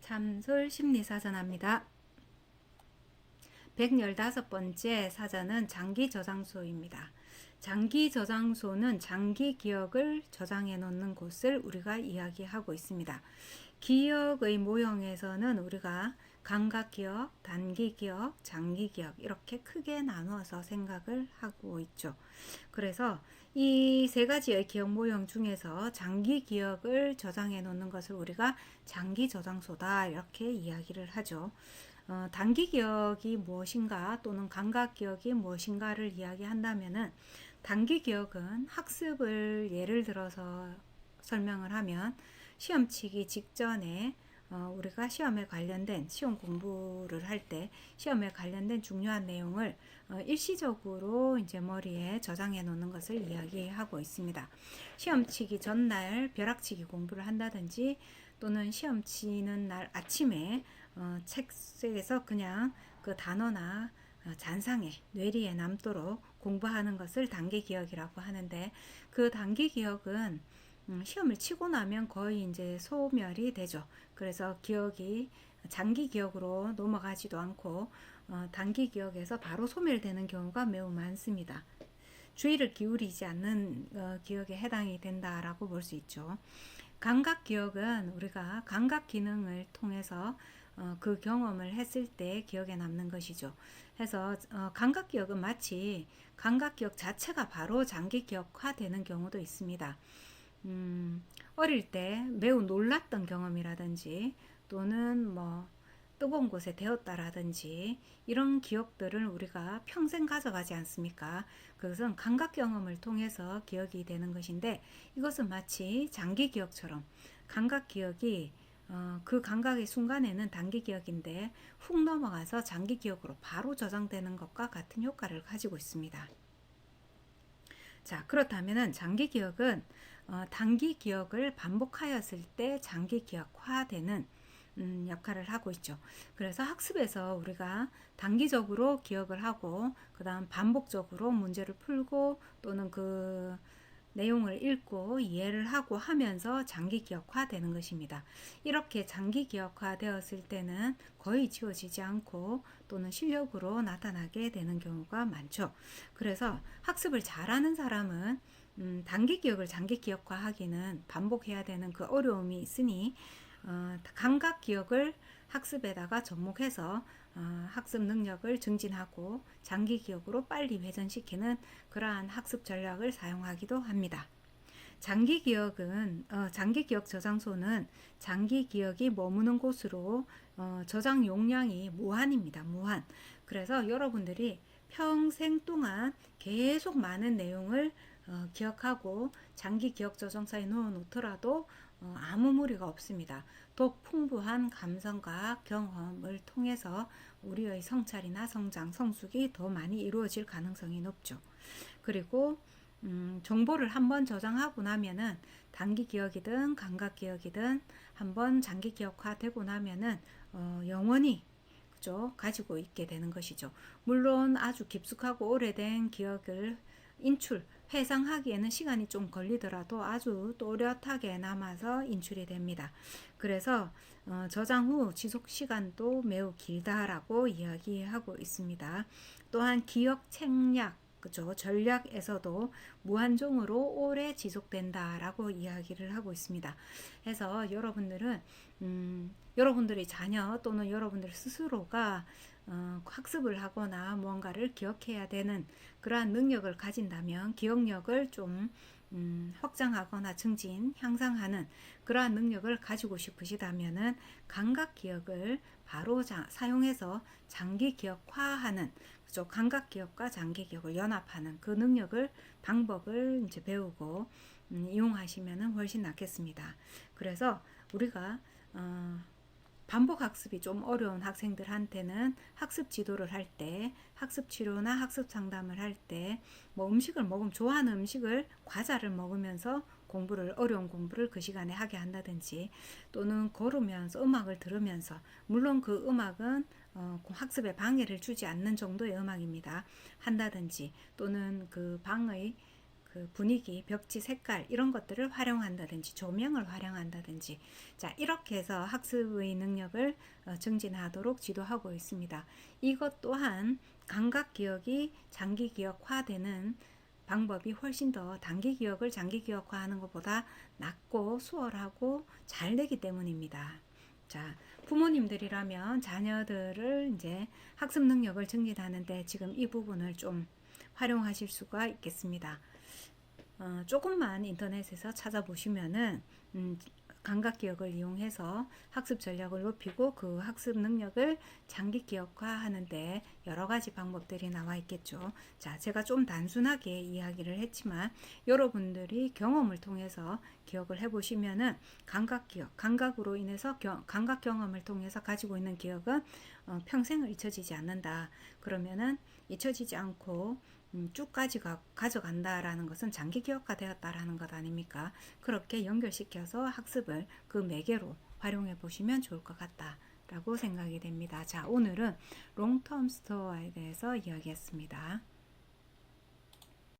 참솔 심리사전합니다. 115번째 사전은 장기 저장소입니다. 장기 저장소는 장기 기억을 저장해 놓는 곳을 우리가 이야기하고 있습니다. 기억의 모형에서는 우리가 감각기억, 단기기억, 장기기억 이렇게 크게 나누어서 생각을 하고 있죠. 그래서 이 세 가지의 기억 모형 중에서 장기 기억을 저장해 놓는 것을 우리가 장기 저장소다 이렇게 이야기를 하죠. 단기 기억이 무엇인가 또는 감각 기억이 무엇인가를 이야기한다면은 단기 기억은 학습을 예를 들어서 설명을 하면 시험 치기 직전에 우리가 시험에 관련된 시험 공부를 할 때 시험에 관련된 중요한 내용을 일시적으로 이제 머리에 저장해 놓는 것을 이야기하고 있습니다. 시험 치기 전날 벼락치기 공부를 한다든지 또는 시험 치는 날 아침에 책에서 그냥 그 단어나 잔상에 뇌리에 남도록 공부하는 것을 단기 기억이라고 하는데, 그 단기 기억은 시험을 치고 나면 거의 이제 소멸이 되죠. 그래서 기억이 장기 기억으로 넘어가지도 않고 단기 기억에서 바로 소멸되는 경우가 매우 많습니다. 주의를 기울이지 않는 기억에 해당이 된다라고 볼 수 있죠. 감각 기억은 우리가 감각 기능을 통해서 그 경험을 했을 때 기억에 남는 것이죠. 해서 감각 기억은 마치 감각 기억 자체가 바로 장기 기억화되는 경우도 있습니다. 어릴 때 매우 놀랐던 경험이라든지 또는 뭐 뜨거운 곳에 데웠다라든지 이런 기억들을 우리가 평생 가져가지 않습니까? 그것은 감각 경험을 통해서 기억이 되는 것인데, 이것은 마치 장기 기억처럼 감각 기억이 그 감각의 순간에는 단기 기억인데 훅 넘어가서 장기 기억으로 바로 저장되는 것과 같은 효과를 가지고 있습니다. 자, 그렇다면은 장기 기억은 단기 기억을 반복하였을 때 장기 기억화되는 역할을 하고 있죠. 그래서 학습에서 우리가 단기적으로 기억을 하고 그 다음 반복적으로 문제를 풀고 또는 그 내용을 읽고 이해를 하고 하면서 장기 기억화 되는 것입니다. 이렇게 장기 기억화 되었을 때는 거의 지워지지 않고 또는 실력으로 나타나게 되는 경우가 많죠. 그래서 학습을 잘하는 사람은 단기 기억을 장기 기억화 하기는 반복해야 되는 그 어려움이 있으니 감각 기억을 학습에다가 접목해서 학습 능력을 증진하고 장기 기억으로 빨리 회전시키는 그러한 학습 전략을 사용하기도 합니다. 장기 기억은 장기 기억 저장소는 장기 기억이 머무는 곳으로 저장 용량이 무한입니다. 무한. 그래서 여러분들이 평생 동안 계속 많은 내용을 기억하고 장기 기억 저장소에 넣어 놓더라도 아무 무리가 없습니다. 더 풍부한 감성과 경험을 통해서 우리의 성찰이나 성장, 성숙이 더 많이 이루어질 가능성이 높죠. 그리고 정보를 한번 저장하고 나면은 단기 기억이든 감각 기억이든 한번 장기 기억화 되고 나면은 영원히 그죠? 가지고 있게 되는 것이죠. 물론 아주 깊숙하고 오래된 기억을 회상하기에는 시간이 좀 걸리더라도 아주 또렷하게 남아서 인출이 됩니다. 그래서 저장 후 지속 시간도 매우 길다라고 이야기하고 있습니다. 또한 기억 책략, 그죠? 전략에서도 무한종으로 오래 지속된다라고 이야기를 하고 있습니다. 해서 여러분들은 여러분들의 자녀 또는 여러분들 스스로가 학습을 하거나 무언가를 기억해야 되는 그러한 능력을 가진다면 기억력을 좀 확장하거나 증진, 향상하는 그러한 능력을 가지고 싶으시다면은 감각 기억을 바로 사용해서 장기 기억화하는, 그죠? 감각 기억과 장기 기억을 연합하는 그 능력을 방법을 이제 배우고 이용하시면은 훨씬 낫겠습니다. 그래서 우리가 반복 학습이 좀 어려운 학생들한테는 학습 지도를 할 때, 학습 치료나 학습 상담을 할 때, 뭐 음식을 먹으면 좋아하는 음식을, 과자를 먹으면서 어려운 공부를 그 시간에 하게 한다든지, 또는 걸으면서 음악을 들으면서, 물론 그 음악은 학습에 방해를 주지 않는 정도의 음악입니다. 한다든지, 또는 그 방의 그 분위기, 벽지 색깔 이런 것들을 활용한다든지 조명을 활용한다든지 자 이렇게 해서 학습의 능력을 증진하도록 지도하고 있습니다. 이것 또한 감각 기억이 장기 기억화되는 방법이 훨씬 더 단기 기억을 장기 기억화하는 것보다 낫고 수월하고 잘 되기 때문입니다. 자, 부모님들이라면 자녀들을 이제 학습 능력을 증진하는데 지금 이 부분을 좀 활용하실 수가 있겠습니다. 조금만 인터넷에서 찾아보시면은 감각 기억을 이용해서 학습 전략을 높이고 그 학습 능력을 장기 기억화하는데 여러 가지 방법들이 나와 있겠죠. 자, 제가 좀 단순하게 이야기를 했지만 여러분들이 경험을 통해서 기억을 해보시면은 감각 기억, 감각으로 인해서 감각 경험을 통해서 가지고 있는 기억은 평생을 잊혀지지 않는다. 그러면은 잊혀지지 않고 쭉 가져간다라는 것은 장기 기억화 되었다라는 것 아닙니까? 그렇게 연결시켜서 학습을 그 매개로 활용해 보시면 좋을 것 같다라고 생각이 됩니다. 자, 오늘은 롱텀 스토어에 대해서 이야기했습니다.